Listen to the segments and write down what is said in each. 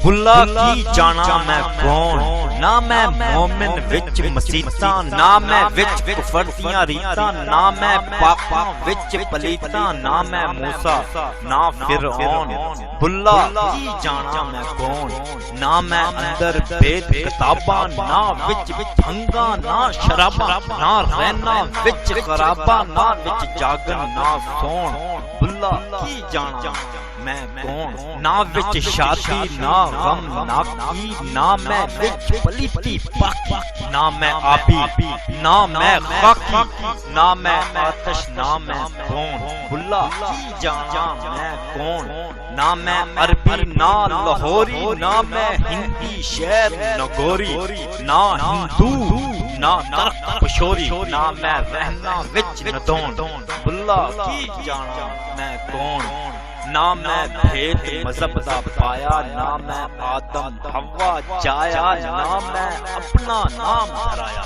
बुला की जाना मैं कौन, ना मैं मोमिन विच मसीता, ना मैं विच कुफर दियां रीतां, ना मैं पाकां विच पलीतां, ना मैं मूसा ना फिरऔन। बुला की जाना मैं कौन, ना मैं अंदर बेद किताबा, ना विच भंगा ना शराबा, ना रहना विच खराबा, ना विच जागन ना सोन। बुला की जाना मैं कौन, ना विच शादी ना गम ना की, ना मैं विच पलीती पाकी, ना मैं आबी ना मैं खाकी, ना मैं आतश ना मैं कौन। बुला की जाना मैं कौन, ना मैं अरबी ना लाहौरी, ना मैं हिंदी शहर नगोरी, ना हिंदू ना तर्क पशोरी, ना मैं रहना विच नदौन। बुला की जाना मैं कौन, ना मैं भेद मजहब दा पाया, ना मैं आदम हवा जाया, ना मैं अपना नाम धराया,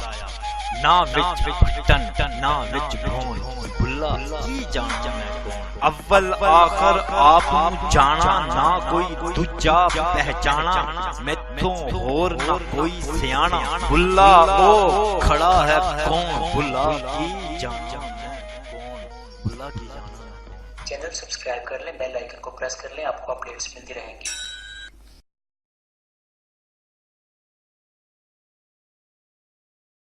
ना विच फटन ना विच भौन। बुला की जाना मैं कौन, अव्वल आखर आप जाना, ना कोई दूजा पहचाना, मैथों होर ना कोई सियाना। बुला ओ खड़ा है कौन, बुला की जाना मैं कौन, बुला की जाना। चैनल सब्सक्राइब कर लें, बेल आइकन को प्रेस कर लें, आपको अपडेट्स मिलती रहेंगी।